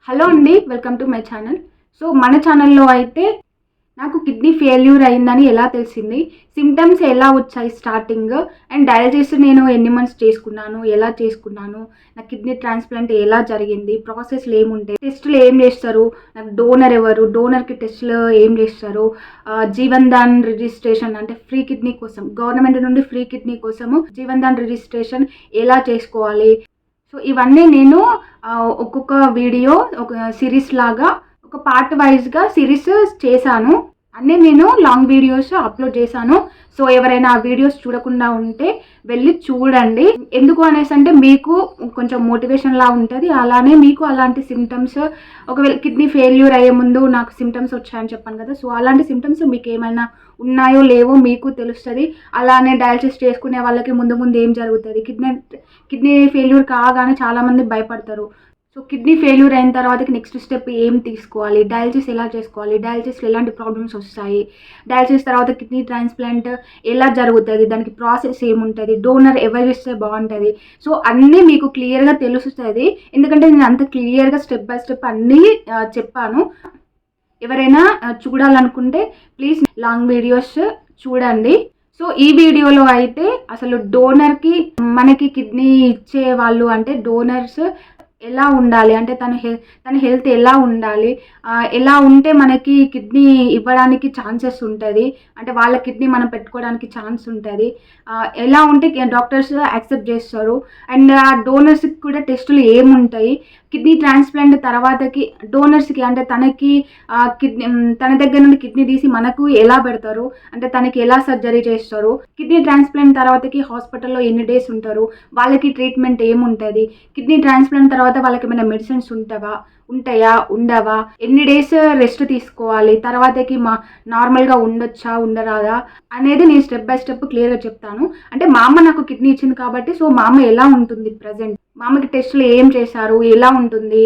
Hello అండి, welcome to my channel. So మన ఛానల్లో అయితే నాకు కిడ్నీ ఫెయిల్యూర్ అయిందని ఎలా తెలిసింది, సిమ్టమ్స్ ఎలా వచ్చాయి స్టార్టింగ్, అండ్ డయాలసిస్ నేను ఎన్ని మంత్స్ చేసుకున్నాను, ఎలా చేసుకున్నాను, నా కిడ్నీ ట్రాన్స్ప్లాంట్ ఎలా జరిగింది, ప్రాసెస్లు ఏముంటాయి, టెస్టులు ఏం చేస్తారు, నాకు డోనర్ ఎవరు, డోనర్కి టెస్టులు ఏం చేస్తారు, జీవన్ దాన్ రిజిస్ట్రేషన్ అంటే ఫ్రీ కిడ్నీ కోసం, గవర్నమెంట్ నుండి ఫ్రీ కిడ్నీ కోసము జీవన్ దాన్ రిజిస్ట్రేషన్ ఎలా చేసుకోవాలి. సో ఇవన్నీ నేను ఒక్కొక్క వీడియో ఒక సిరీస్ లాగా ఒక పార్ట్ వైజ్గా సిరీస్ చేశాను. అన్నీ నేను లాంగ్ వీడియోస్ అప్లోడ్ చేశాను. సో ఎవరైనా ఆ వీడియోస్ చూడకుండా ఉంటే వెళ్ళి చూడండి. ఎందుకు అనేసి అంటే మీకు కొంచెం మోటివేషన్ లా ఉంటుంది. అలానే మీకు అలాంటి సిమ్టమ్స్, ఒకవేళ కిడ్నీ ఫెయిల్యూర్ అయ్యే ముందు నాకు సిమ్టమ్స్ వచ్చాయని చెప్పాను కదా, సో అలాంటి సిమ్టమ్స్ మీకు ఏమైనా ఉన్నాయో లేవో మీకు తెలుస్తుంది. అలానే డయాలసిస్ చేసుకునే వాళ్ళకి ముందు ముందు ఏం జరుగుతుంది, కిడ్నీ ఫెయిల్యూర్ కాగానే చాలామంది భయపడతారు. సో కిడ్నీ ఫెయిల్యూర్ అయిన తర్వాతకి నెక్స్ట్ స్టెప్ ఏం తీసుకోవాలి, డయాలసిస్ ఎలా చేసుకోవాలి, డయాలసిస్లో ఎలాంటి ప్రాబ్లమ్స్ వస్తాయి, డయాలసిస్ తర్వాత కిడ్నీ ట్రాన్స్ప్లాంట్ ఎలా జరుగుతుంది, దానికి ప్రాసెస్ ఏముంటుంది, డోనర్ ఎవరు ఇస్తే బాగుంటుంది, సో అన్నీ మీకు క్లియర్గా తెలుస్తుంది. ఎందుకంటే నేను అంత క్లియర్గా స్టెప్ బై స్టెప్ అన్నీ చెప్పాను. ఎవరైనా చూడాలనుకుంటే ప్లీజ్ లాంగ్ వీడియోస్ చూడండి. సో ఈ వీడియోలో అయితే అసలు డోనర్కి మనకి కిడ్నీ ఇచ్చే వాళ్ళు అంటే డోనర్స్ ఎలా ఉండాలి, అంటే తన హెల్త్ ఎలా ఉండాలి, ఎలా ఉంటే మనకి కిడ్నీ ఇవ్వడానికి ఛాన్సెస్ ఉంటుంది, అంటే వాళ్ళ కిడ్నీ మనం పెట్టుకోవడానికి ఛాన్స్ ఉంటుంది, ఎలా ఉంటే డాక్టర్స్ యాక్సెప్ట్ చేస్తారు, అండ్ ఆ డోనర్స్కి కూడా టెస్టులు ఏముంటాయి, కిడ్నీ ట్రాన్స్ప్లాంట్ తర్వాతకి డోనర్స్కి అంటే తనకి కిడ్నీ తన దగ్గర నుండి కిడ్నీ తీసి మనకు ఎలా పెడతారు, అంటే తనకి ఎలా సర్జరీ చేస్తారు, కిడ్నీ ట్రాన్స్ప్లాంట్ తర్వాతకి హాస్పిటల్లో ఎన్ని డేస్ ఉంటారు, వాళ్ళకి ట్రీట్మెంట్ ఏముంటుంది, కిడ్నీ ట్రాన్స్ప్లాంట్ తర్వాత వాళ్ళకి ఏమైనా మెడిసిన్స్ ఉంటాయా ఉండవా, ఎన్ని డేస్ రెస్ట్ తీసుకోవాలి, తర్వాతకి నార్మల్గా ఉండొచ్చా ఉండరాదా అనేది నేను స్టెప్ బై స్టెప్ క్లియర్గా చెప్తాను. అంటే మా అమ్మ నాకు కిడ్నీ ఇచ్చింది కాబట్టి, సో మా అమ్మ ఎలా ఉంటుంది ప్రజెంట్, మా అమ్మకి టెస్టులు ఏం చేశారు, ఎలా ఉంటుంది,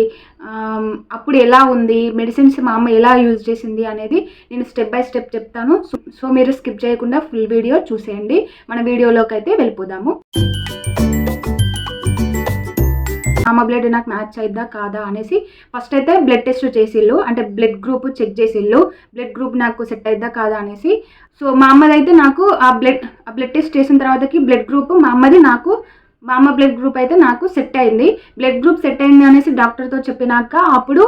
అప్పుడు ఎలా ఉంది, మెడిసిన్స్ మా అమ్మ ఎలా యూజ్ చేసింది అనేది నేను స్టెప్ బై స్టెప్ చెప్తాను. సో మీరు స్కిప్ చేయకుండా ఫుల్ వీడియో చూసేయండి. మన వీడియోలోకి అయితే వెళ్ళిపోదాము. అమ్మ బ్లడ్ నాకు మ్యాచ్ అయిద్దా కాదా అనేసి ఫస్ట్ అయితే బ్లడ్ టెస్ట్ చేసిళ్ళు, అంటే బ్లడ్ గ్రూప్ చెక్ చేసిళ్ళు, బ్లడ్ గ్రూప్ నాకు సెట్ అయిద్దా కాదా అనేసి. సో మా అమ్మదైతే నాకు ఆ బ్లడ్ టెస్ట్ చేసిన తర్వాతకి బ్లడ్ గ్రూప్ మా అమ్మ బ్లడ్ గ్రూప్ అయితే నాకు సెట్ అయింది. బ్లడ్ గ్రూప్ సెట్ అయింది అనేసి డాక్టర్తో చెప్పినాక అప్పుడు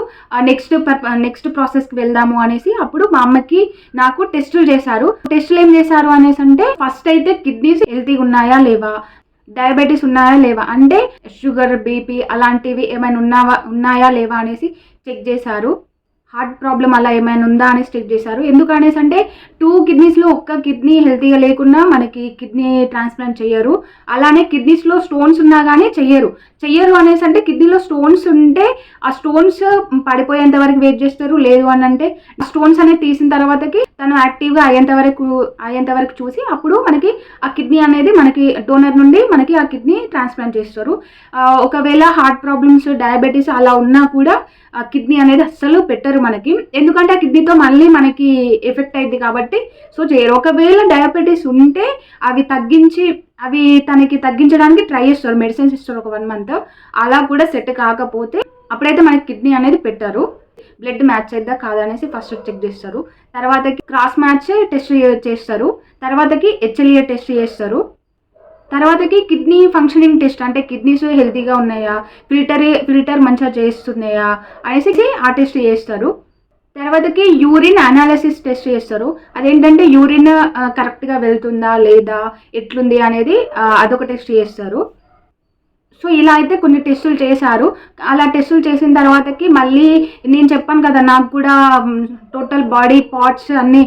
నెక్స్ట్ ప్రాసెస్కి వెళ్దాము అనేసి అప్పుడు మా అమ్మకి నాకు టెస్టులు చేశారు. టెస్టులు ఏం చేశారు అనేసి అంటే ఫస్ట్ అయితే కిడ్నీస్ హెల్తీగా ఉన్నాయా లేవా, డయాబెటీస్ ఉన్నాయా లేవా, అంటే షుగర్ బీపీ అలాంటివి ఏమైనా ఉన్నాయా లేవా అనేసి చెక్ చేశారు. హార్ట్ ప్రాబ్లం అలా ఏమైనా ఉందా అనేసి చెక్ చేశారు. ఎందుకు అనేసి అంటే 2 కిడ్నీస్లో ఒక్క కిడ్నీ హెల్తీగా లేకున్నా మనకి కిడ్నీ ట్రాన్స్ప్లాంట్ చేయరు. అలానే కిడ్నీస్లో స్టోన్స్ ఉన్నా కానీ చెయ్యరు అనేసి అంటే కిడ్నీలో స్టోన్స్ ఉంటే ఆ స్టోన్స్ పడిపోయేంత వరకు వెయిట్ చేస్తారు. లేదు అని అంటే స్టోన్స్ అనేది తీసిన తర్వాతకి తను యాక్టివ్గా అయ్యేంత వరకు చూసి అప్పుడు మనకి ఆ కిడ్నీ అనేది మనకి డోనర్ నుండి మనకి ఆ కిడ్నీ ట్రాన్స్ప్లాంట్ చేస్తారు. ఒకవేళ హార్ట్ ప్రాబ్లమ్స్ డయాబెటీస్ అలా ఉన్నా కూడా ఆ కిడ్నీ అనేది అస్సలు పెట్టరు మనకి, ఎందుకంటే ఆ కిడ్నీతో మళ్ళీ మనకి ఎఫెక్ట్ అయింది కాబట్టి సో చేయరు. ఒకవేళ డయాబెటీస్ ఉంటే అవి తనకి తగ్గించడానికి ట్రై చేస్తారు, మెడిసిన్స్ ఇస్తారు ఒక 1 మంత్. అలా కూడా సెట్ కాకపోతే అప్పుడైతే మనకి కిడ్నీ అనేది పెట్టారు. బ్లడ్ మ్యాచ్ అయిద్దా కాదా అనేసి ఫస్ట్ చెక్ చేస్తారు, తర్వాతకి క్రాస్ మ్యాచ్ టెస్ట్ చేస్తారు, తర్వాతకి హెచ్ఎల్ఏ టెస్ట్ చేస్తారు, తర్వాతకి కిడ్నీ ఫంక్షనింగ్ టెస్ట్ అంటే కిడ్నీస్ హెల్తీగా ఉన్నాయా, ఫిల్టర్ మంచిగా చేస్తున్నాయా అనేసి ఆ టెస్ట్ చేస్తారు. తర్వాతకి యూరిన్ అనాలిసిస్ టెస్ట్ చేస్తారు. అదేంటంటే యూరిన్ కరెక్ట్గా వెళ్తుందా లేదా ఎట్లుంది అనేది అదొక టెస్ట్ చేస్తారు. సో ఇలా అయితే కొన్ని టెస్టులు చేశారు. అలా టెస్టులు చేసిన తర్వాతకి మళ్ళీ నేను చెప్పాను కదా, నాకు కూడా టోటల్ బాడీ పార్ట్స్ అన్నీ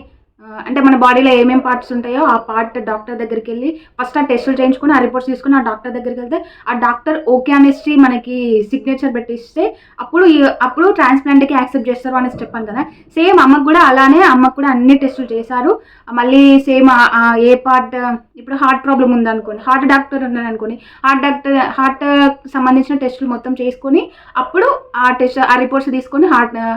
అంటే మన బాడీలో ఏమేమి పార్ట్స్ ఉంటాయో ఆ పార్ట్ డాక్టర్ దగ్గరికి వెళ్ళి ఫస్ట్ ఆ టెస్టులు చేయించుకుని ఆ రిపోర్ట్స్ తీసుకుని ఆ డాక్టర్ దగ్గరికి వెళ్తే ఆ డాక్టర్ ఓకే అనేసి మనకి సిగ్నేచర్ పెట్టిస్తే అప్పుడు ట్రాన్స్ప్లాంట్కి యాక్సెప్ట్ చేస్తారు అనేసి చెప్పాను కదా. సేమ్ అమ్మకు కూడా అలానే, అమ్మకు కూడా అన్ని టెస్టులు చేశారు. మళ్ళీ సేమ్ ఏ పార్ట్, ఇప్పుడు హార్ట్ ప్రాబ్లం ఉందనుకోండి, హార్ట్ డాక్టర్ ఉన్నాడు అనుకోండి, హార్ట్ సంబంధించిన టెస్టులు మొత్తం చేసుకొని అప్పుడు ఆ రిపోర్ట్స్ తీసుకొని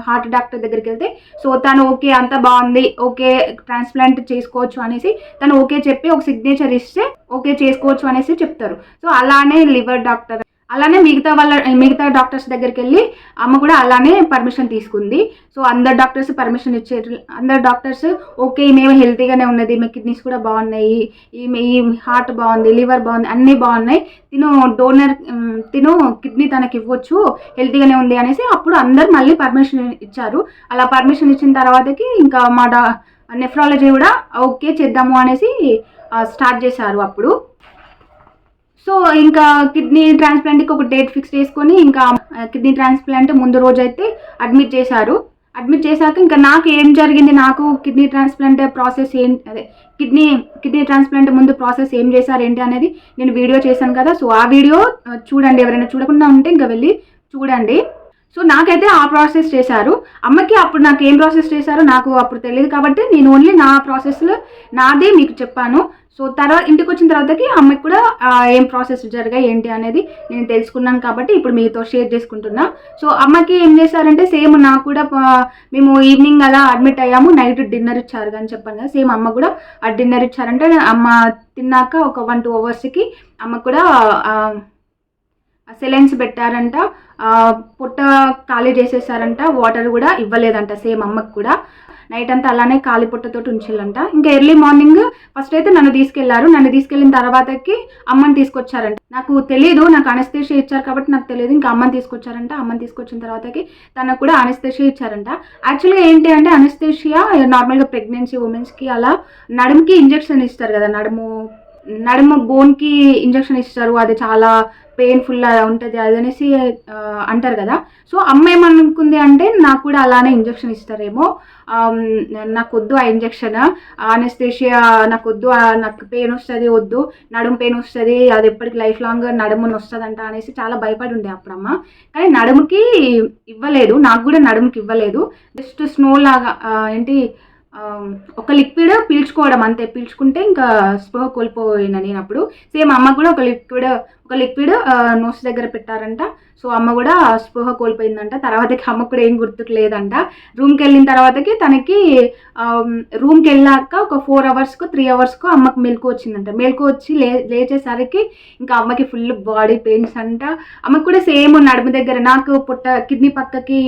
హార్ట్ డాక్టర్ దగ్గరికి వెళ్తే సో తను ఓకే అంతా బాగుంది, ఓకే ట్రాన్స్ప్లాంట్ చేసుకోవచ్చు అనేసి తను ఓకే చెప్పి ఒక సిగ్నేచర్ ఇస్తే ఓకే చేసుకోవచ్చు అనేసి చెప్తారు. సో అలానే లివర్ డాక్టర్ అలానే మిగతా డాక్టర్స్ దగ్గరికి వెళ్ళి అమ్మ కూడా అలానే పర్మిషన్ తీసుకుంది. సో అందరు డాక్టర్స్ పర్మిషన్ ఇచ్చారు. అందరు డాక్టర్స్ ఓకే, ఈమె హెల్తీగానే ఉన్నది, ఈమె కిడ్నీస్ కూడా బాగున్నాయి, ఈ హార్ట్ బాగుంది, లివర్ బాగుంది, అన్నీ బాగున్నాయి, తిను కిడ్నీ తనకి ఇవ్వచ్చు, హెల్తీగానే ఉంది అనేసి అప్పుడు అందరు మళ్ళీ పర్మిషన్ ఇచ్చారు. అలా పర్మిషన్ ఇచ్చిన తర్వాతకి ఇంకా మా నెఫ్రాలజీ కూడా ఓకే చేద్దాము అనేసి స్టార్ట్ చేశారు అప్పుడు. సో ఇంకా కిడ్నీ ట్రాన్స్ప్లాంట్కి ఒక డేట్ ఫిక్స్ చేసుకొని ఇంకా కిడ్నీ ట్రాన్స్ప్లాంట్ ముందు రోజు అయితే అడ్మిట్ చేశారు. అడ్మిట్ చేశాక ఇంకా నాకు ఏం జరిగింది, నాకు kidney transplant process kidney transplant ముందు ప్రాసెస్ ఏం చేశారు ఏంటి అనేది నేను వీడియో చేశాను కదా. సో ఆ వీడియో చూడండి, ఎవరైనా చూడకుండా ఉంటే ఇంకా వెళ్ళి చూడండి. సో నాకైతే ఆ ప్రాసెస్ చేశారు. అమ్మకి అప్పుడు నాకు ఏం ప్రాసెస్ చేశారో నాకు అప్పుడు తెలియదు కాబట్టి నేను ఓన్లీ నా ప్రాసెస్లో నాదే మీకు చెప్పాను. సో తర్వాత ఇంటికి వచ్చిన తర్వాతకి అమ్మకి కూడా ఏం ప్రాసెస్ జరిగాయి ఏంటి అనేది నేను తెలుసుకున్నాను కాబట్టి ఇప్పుడు మీతో షేర్ చేసుకుంటున్నా. సో అమ్మకి ఏం చేశారంటే సేమ్ నాకు కూడా మేము ఈవినింగ్ అలా అడ్మిట్ అయ్యాము, నైట్ డిన్నర్ ఇచ్చారు అని చెప్పాను కదా, సేమ్ అమ్మ కూడా ఆ డిన్నర్ ఇచ్చారంటే అమ్మ తిన్నాక ఒక 1-2 అవర్స్కి అమ్మ కూడా సెలైన్స్ పెట్టారంట, పొట్ట ఖాళీ చేసేసారంట, వాటర్ కూడా ఇవ్వలేదంట సేమ్ అమ్మకి కూడా. నైట్ అంతా అలానే ఖాళీ పొట్టతోటి ఉంచాలంట. ఇంకా ఎర్లీ మార్నింగ్ ఫస్ట్ అయితే నన్ను తీసుకెళ్ళిన తర్వాతకి అమ్మని తీసుకొచ్చారంట. నాకు తెలియదు, నాకు అనస్థేషియా ఇచ్చారు కాబట్టి నాకు తెలియదు. ఇంకా అమ్మని తీసుకొచ్చారంట. అమ్మని తీసుకొచ్చిన తర్వాతకి తనకు కూడా అనస్థేషియా ఇచ్చారంట. యాక్చువల్గా ఏంటి అంటే అనస్థేషియా నార్మల్గా ప్రెగ్నెన్సీ ఉమెన్స్కి అలా నడుముకి ఇంజెక్షన్ ఇస్తారు కదా, నడుము బోన్కి ఇంజెక్షన్ ఇస్తారు, అది చాలా పెయిన్ఫుల్ ఉంటుంది అది అనేసి అంటారు కదా. సో అమ్మ ఏమనుకుంది అంటే నాకు కూడా అలానే ఇంజెక్షన్ ఇస్తారేమో, నాకు వద్దు ఆ ఇంజెక్షన్, అనస్థేషియా నాకు వద్దు, నాకు పెయిన్ వస్తుంది, వద్దు, నడుము పెయిన్ వస్తుంది, అది ఎప్పటికి లైఫ్ లాంగ్ నడుముని వస్తుందంట అనేసి చాలా భయపడి ఉండే అప్పుడు అమ్మ. కానీ నడుముకి ఇవ్వలేదు, నాకు కూడా నడుముకి ఇవ్వలేదు, జస్ట్ స్నో లాగా ఒక లిక్విడ్ పీల్చుకోవడం అంతే. పీల్చుకుంటే ఇంకా స్పృహ కోల్పోయినా నేను అప్పుడు. సేమ్ అమ్మ కూడా ఒక లిక్విడ్ నోస్ దగ్గర పెట్టారంట. సో అమ్మ కూడా స్పృహ కోల్పోయిందంట. తర్వాతకి అమ్మకు కూడా ఏం గుర్తుకు లేదంట. రూమ్కి వెళ్ళిన తర్వాతకి తనకి రూమ్కి వెళ్ళాక ఒక 4 అవర్స్కో 3 అవర్స్కో అమ్మకు మెలకు వచ్చిందంట. మెలకు వచ్చి లేచేసరికి ఇంకా అమ్మకి ఫుల్ బాడీ పెయిన్స్ అంట. అమ్మకు కూడా సేమ్ నడుము దగ్గర, నాకు కిడ్నీ పక్కకి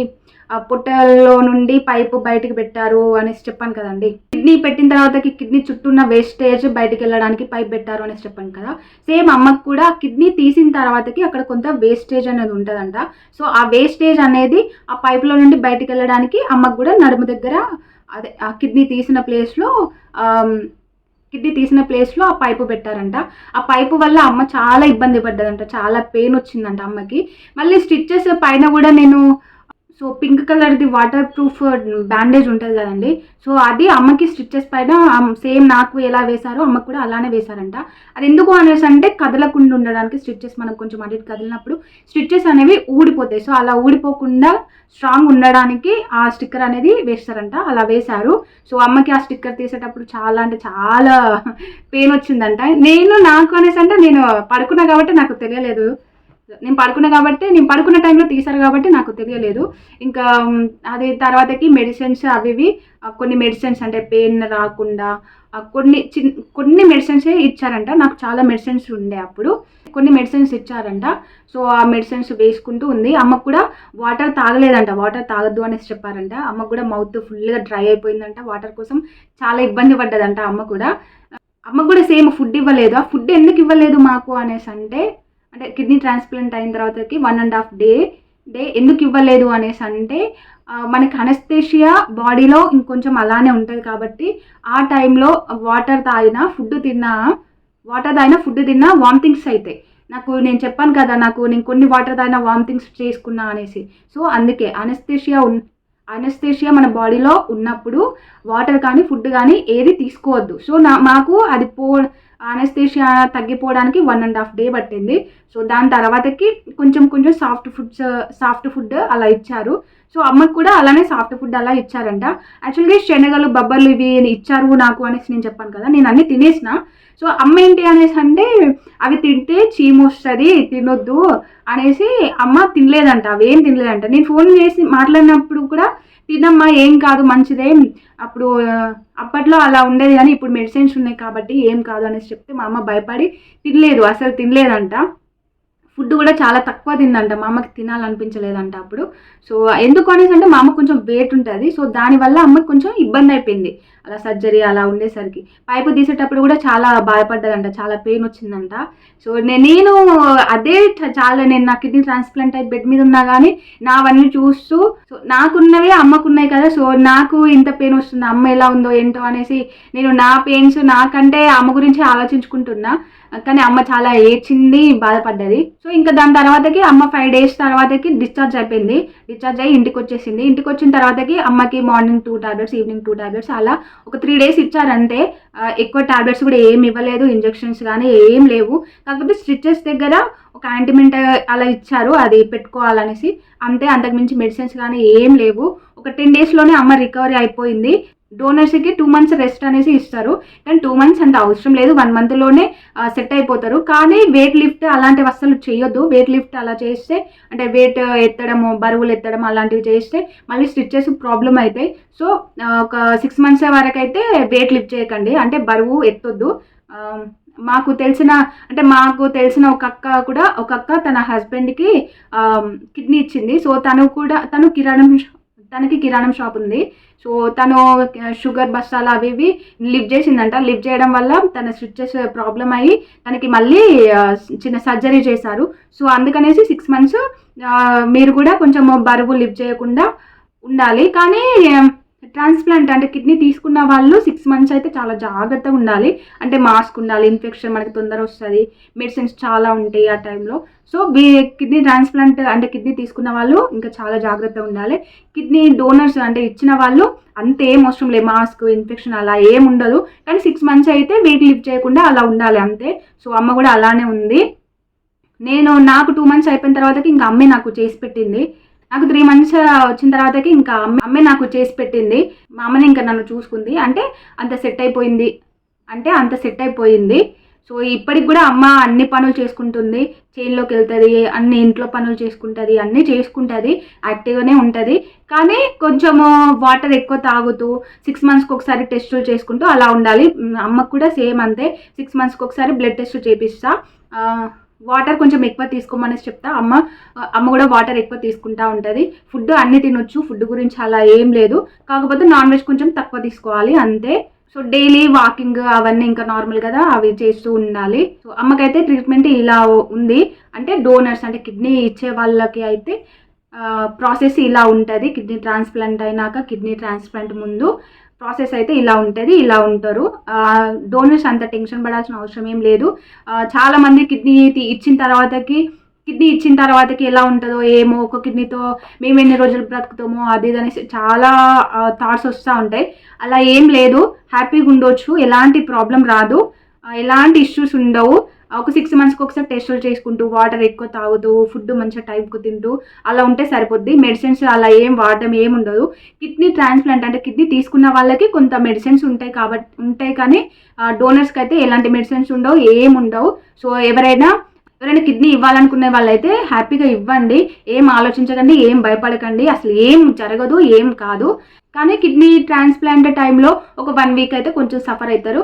పొట్టలో నుండి పైపు బయటికి పెట్టారు అనేసి చెప్పాను కదండి. కిడ్నీ పెట్టిన తర్వాతకి కిడ్నీ చుట్టూ ఉన్న వేస్టేజ్ బయటికి వెళ్ళడానికి పైప్ పెట్టారు అనేసి చెప్పాను కదా. సేమ్ అమ్మకు కూడా కిడ్నీ తీసిన తర్వాతకి అక్కడ కొంత వేస్టేజ్ అనేది ఉంటుందంట. సో ఆ వేస్టేజ్ అనేది ఆ పైపులో నుండి బయటికి వెళ్ళడానికి అమ్మకు కూడా నడుము దగ్గర అదే ఆ కిడ్నీ తీసిన ప్లేస్లో ఆ పైపు పెట్టారంట. ఆ పైపు వల్ల అమ్మ చాలా ఇబ్బంది పడ్డదంట, చాలా పెయిన్ వచ్చిందంట అమ్మకి. మళ్ళీ స్టిచ్చెస్ పైన కూడా నేను పింక్ కలర్ది వాటర్ ప్రూఫ్ బ్యాండేజ్ ఉంటుంది కదండి, సో అది అమ్మకి స్టిచ్చెస్ పైన సేమ్ నాకు ఎలా వేశారో అమ్మకు కూడా అలానే వేశారంట. అది ఎందుకు అనేసి అంటే కదలకుండా ఉండడానికి, స్టిచ్చెస్ మనం కొంచెం అటు కదిలినప్పుడు స్టిచ్చెస్ అనేవి ఊడిపోతాయి. సో అలా ఊడిపోకుండా స్ట్రాంగ్ ఉండడానికి ఆ స్టిక్కర్ అనేది వేస్తారంట. అలా వేశారు. సో అమ్మకి ఆ స్టిక్కర్ తీసేటప్పుడు చాలా పెయిన్ వచ్చిందంట. నాకు అనేసి అంటే నేను పడుకున్నా కాబట్టి నాకు తెలియలేదు, నేను పడుకున్న టైంలో తీశారు కాబట్టి నాకు తెలియలేదు. ఇంకా అది తర్వాతకి మెడిసిన్స్ అవి కొన్ని మెడిసిన్స్ అంటే పెయిన్ రాకుండా కొన్ని మెడిసిన్స్ ఇచ్చారంట. నాకు చాలా మెడిసిన్స్ ఉండే అప్పుడు, కొన్ని మెడిసిన్స్ ఇచ్చారంట. సో ఆ మెడిసిన్స్ వేసుకుంటూ ఉంది. అమ్మకు కూడా వాటర్ తాగలేదంట, వాటర్ తాగద్దు అనేసి చెప్పారంట. అమ్మకు కూడా మౌత్ ఫుల్గా డ్రై అయిపోయిందంట, వాటర్ కోసం చాలా ఇబ్బంది పడ్డదంట అమ్మ కూడా. అమ్మకు కూడా సేమ్ ఫుడ్ ఇవ్వలేదు. ఆ ఫుడ్ ఎందుకు ఇవ్వలేదు మాకు అనేసి అంటే కిడ్నీ ట్రాన్స్ప్లాంట్ అయిన తర్వాతకి 1.5 డే ఎందుకు ఇవ్వలేదు అనేసి అంటే మనకి అనస్థేషియా బాడీలో ఇంకొంచెం అలానే ఉంటుంది కాబట్టి ఆ టైంలో వాటర్ తాగినా ఫుడ్ తిన్నా వామిటింగ్స్ అవుతాయి. నేను చెప్పాను కదా, నేను కొన్ని వాటర్ తాగినా వామిటింగ్స్ చేసుకున్నా అనేసి. సో అందుకే అనస్థేషియా మన బాడీలో ఉన్నప్పుడు వాటర్ కానీ ఫుడ్ కానీ ఏది తీసుకోవద్దు. సో మాకు అది అనస్థేషియా తగ్గిపోవడానికి 1.5 డే పట్టింది. సో దాని తర్వాతకి కొంచెం సాఫ్ట్ ఫుడ్ అలా ఇచ్చారు. సో అమ్మకు కూడా అలానే సాఫ్ట్ ఫుడ్ అలా ఇచ్చారంట. యాక్చువల్గా శనగలు బొబ్బర్లు ఇవి ఇచ్చారు నాకు అనేసి నేను చెప్పాను కదా, నేను అన్నీ తినేసిన. సో అమ్మ ఏంటి అనేసి అంటే అవి తింటే చీము వస్తుంది, తినొద్దు అనేసి అమ్మ తినలేదంట, అవేం తినలేదంట. నేను ఫోన్ చేసి మాట్లాడినప్పుడు కూడా తినమ్మా ఏం కాదు మంచిదే, అప్పట్లో అలా ఉండేది కానీ ఇప్పుడు మెడిసిన్స్ ఉన్నాయి కాబట్టి ఏం కాదు అనేసి చెప్తే మా అమ్మ భయపడి అసలు తినలేదంట. ఫుడ్ కూడా చాలా తక్కువ తిందంట, మా అమ్మకి తినాలనిపించలేదంట అప్పుడు. సో ఎందుకు అనేసి అంటే మా అమ్మ కొంచెం వెయిట్ ఉంటుంది, సో దానివల్ల అమ్మకి కొంచెం ఇబ్బంది అయిపోయింది అలా సర్జరీ అలా ఉండేసరికి. పైపు తీసేటప్పుడు కూడా చాలా బాధపడ్డదంట, చాలా పెయిన్ వచ్చిందంట. సో నేను అదే చాలా, నేను నా కిడ్నీ ట్రాన్స్ప్లాంట్ అయి బెడ్ మీద ఉన్నా కానీ నావన్నీ చూస్తూ, సో నాకున్నవే అమ్మకున్నాయి కదా, సో నాకు ఇంత పెయిన్ వస్తుంది, అమ్మ ఎలా ఉందో ఏంటో అనేసి నేను నా పెయిన్స్ నాకంటే అమ్మ గురించి ఆలోచించుకుంటున్నా. కానీ అమ్మ చాలా ఏడ్చింది, బాధపడ్డది. సో ఇంకా దాని తర్వాతకి అమ్మ 5 days తర్వాతకి డిశ్చార్జ్ అయిపోయింది. డిశ్చార్జ్ అయ్యి ఇంటికి వచ్చేసింది. ఇంటికి వచ్చిన తర్వాతకి అమ్మకి మార్నింగ్ 2 tablets, ఈవినింగ్ 2 tablets, అలా ఒక 3 days ఇచ్చారంతే. ఎక్కువ టాబ్లెట్స్ కూడా ఏమి ఇవ్వలేదు, ఇంజెక్షన్స్ కానీ ఏం లేవు. కాకపోతే స్టిచెస్ దగ్గర ఒక యాంటిమెంట్ అలా ఇచ్చారు, అది పెట్టుకోవాలనేసి అంతే. అంతకుమించి మెడిసిన్స్ కానీ ఏం లేవు. ఒక 10 daysలోనే అమ్మ రికవరీ అయిపోయింది. డోనర్స్కి 2 months రెస్ట్ అనేసి ఇస్తారు, కానీ 2 months అంత అవసరం లేదు, 1 monthలోనే సెట్ అయిపోతారు. కానీ వెయిట్ లిఫ్ట్ అలాంటివి అస్సలు చేయొద్దు. వెయిట్ లిఫ్ట్ అలా చేస్తే అంటే వెయిట్ ఎత్తడము, బరువులు ఎత్తడం అలాంటివి చేస్తే మళ్ళీ స్టిచెస్ ప్రాబ్లం అవుతాయి. సో ఒక 6 months వరకు అయితే వెయిట్ లిఫ్ట్ చేయకండి, అంటే బరువు ఎత్తొద్దు. మాకు తెలిసిన ఒక అక్క తన హస్బెండ్కి కిడ్నీ ఇచ్చింది. సో తనకి కిరాణం షాప్ ఉంది. సో తను షుగర్ బస్తాలు అవి ఇవి లిఫ్ట్ చేసిందంట. లిఫ్ట్ చేయడం వల్ల తన స్టిచెస్ ప్రాబ్లం అయ్యి తనకి మళ్ళీ చిన్న సర్జరీ చేశారు. సో అందుకనేసి 6 months మీరు కూడా కొంచెం బరువు లిఫ్ట్ చేయకుండా ఉండాలి. కానీ ట్రాన్స్ప్లాంట్ అంటే కిడ్నీ తీసుకున్న వాళ్ళు 6 months అయితే చాలా జాగ్రత్తగా ఉండాలి. అంటే మాస్క్ ఉండాలి, ఇన్ఫెక్షన్ మనకి తొందర వస్తుంది, మెడిసిన్స్ చాలా ఉంటాయి ఆ టైంలో. సో కిడ్నీ ట్రాన్స్ప్లాంట్ అంటే కిడ్నీ తీసుకున్న వాళ్ళు ఇంకా చాలా జాగ్రత్తగా ఉండాలి. కిడ్నీ డోనర్స్ అంటే ఇచ్చిన వాళ్ళు అంతేం అవసరం లేదు, మాస్క్, ఇన్ఫెక్షన్ అలా ఏం ఉండదు. కానీ 6 months అయితే వెయిట్ లిఫ్ట్ చేయకుండా అలా ఉండాలి అంతే. సో అమ్మ కూడా అలానే ఉంది. నాకు 2 months అయిపోయిన తర్వాతకి ఇంకా అమ్మే నాకు చేసి పెట్టింది. నాకు 3 months వచ్చిన తర్వాతకి ఇంకా అమ్మే నాకు చేసి పెట్టింది. మా అమ్మని ఇంకా నన్ను చూసుకుంది, అంటే అంత సెట్ అయిపోయింది. సో ఇప్పటికి కూడా అమ్మ అన్ని పనులు చేసుకుంటుంది, చేన్లోకి వెళ్తుంది, అన్ని ఇంట్లో పనులు చేసుకుంటుంది, అన్నీ చేసుకుంటుంది, యాక్టివ్గానే ఉంటుంది. కానీ కొంచెము వాటర్ ఎక్కువ తాగుతూ 6 monthsకి ఒకసారి టెస్టులు చేసుకుంటూ అలా ఉండాలి. అమ్మకు కూడా సేమ్ అంతే, 6 monthsకి ఒకసారి బ్లడ్ టెస్ట్ చేపిస్తా. వాటర్ కొంచెం ఎక్కువ తీసుకోమనేసి చెప్తా. అమ్మ కూడా వాటర్ ఎక్కువ తీసుకుంటూ ఉంటుంది. ఫుడ్ అన్నీ తినొచ్చు, ఫుడ్ గురించి అలా ఏం లేదు. కాకపోతే నాన్ వెజ్ కొంచెం తక్కువ తీసుకోవాలి అంతే. సో డైలీ వాకింగ్ అవన్నీ ఇంకా నార్మల్ కదా, అవి చేస్తూ ఉండాలి. సో అమ్మకైతే ట్రీట్మెంట్ ఇలా ఉంది. అంటే డోనర్స్ అంటే కిడ్నీ ఇచ్చే వాళ్ళకి అయితే ప్రాసెస్ ఇలా ఉంటుంది. కిడ్నీ ట్రాన్స్ప్లాంట్ అయినాక, కిడ్నీ ట్రాన్స్ప్లాంట్ ముందు ప్రాసెస్ అయితే ఇలా ఉంటుంది, ఇలా ఉంటారు. డోనర్స్ అంత టెన్షన్ పడాల్సిన అవసరం ఏం లేదు. చాలామంది కిడ్నీ ఇచ్చిన తర్వాతకి ఎలా ఉంటుందో ఏమో, ఒక కిడ్నీతో మేము ఎన్ని రోజులు బ్రతుకుతామో అది అనేసి చాలా థాట్స్ వస్తూ ఉంటాయి. అలా ఏం లేదు, హ్యాపీగా ఉండొచ్చు, ఎలాంటి ప్రాబ్లం రాదు, ఎలాంటి ఇష్యూస్ ఉండవు. ఒక 6 monthsకి ఒకసారి టెస్టులు చేసుకుంటూ, వాటర్ ఎక్కువ తాగుతూ, ఫుడ్ మంచిగా టైంకు తింటూ అలా ఉంటే సరిపోద్ది. మెడిసిన్స్ అలా ఏం వాడడం ఏమి ఉండదు. కిడ్నీ ట్రాన్స్ప్లాంట్ అంటే కిడ్నీ తీసుకున్న వాళ్ళకి కొంత మెడిసిన్స్ ఉంటాయి, కానీ డోనర్స్కి అయితే ఎలాంటి మెడిసిన్స్ ఉండవు, ఏం ఉండవు. సో ఎవరైనా కిడ్నీ ఇవ్వాలనుకునే వాళ్ళైతే హ్యాపీగా ఇవ్వండి, ఏం ఆలోచించకండి, ఏం భయపడకండి, అసలు ఏం జరగదు, ఏం కాదు. కానీ కిడ్నీ ట్రాన్స్ప్లాంట్ టైంలో ఒక 1 week అయితే కొంచెం సఫర్ అవుతారు.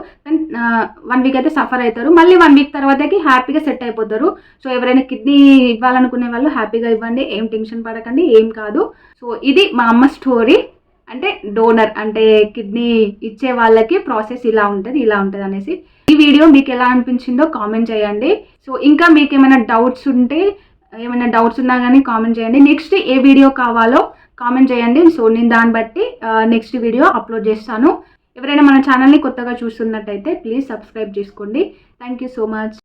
1 week అయితే సఫర్ అవుతారు, మళ్ళీ 1 week తర్వాతకి హ్యాపీగా సెట్ అయిపోతారు. సో ఎవరైనా కిడ్నీ ఇవ్వాలనుకునే వాళ్ళు హ్యాపీగా ఇవ్వండి, ఏం టెన్షన్ పడకండి, ఏం కాదు. సో ఇది మా అమ్మ స్టోరీ. అంటే డోనర్ అంటే కిడ్నీ ఇచ్చే వాళ్ళకి ప్రాసెస్ ఇలా ఉంటుంది అనేసి. ఈ వీడియో మీకు ఎలా అనిపించిందో కామెంట్ చేయండి. సో ఇంకా మీకు ఏమైనా డౌట్స్ ఉన్నా కానీ కామెంట్ చేయండి. నెక్స్ట్ ఏ వీడియో కావాలో కామెంట్ చేయండి. సో నేను దాన్ని బట్టి నెక్స్ట్ వీడియో అప్లోడ్ చేస్తాను. ఎవరైనా మన ఛానల్ని కొత్తగా చూస్తున్నట్టయితే ప్లీజ్ సబ్స్క్రైబ్ చేసుకోండి. Thank you so much.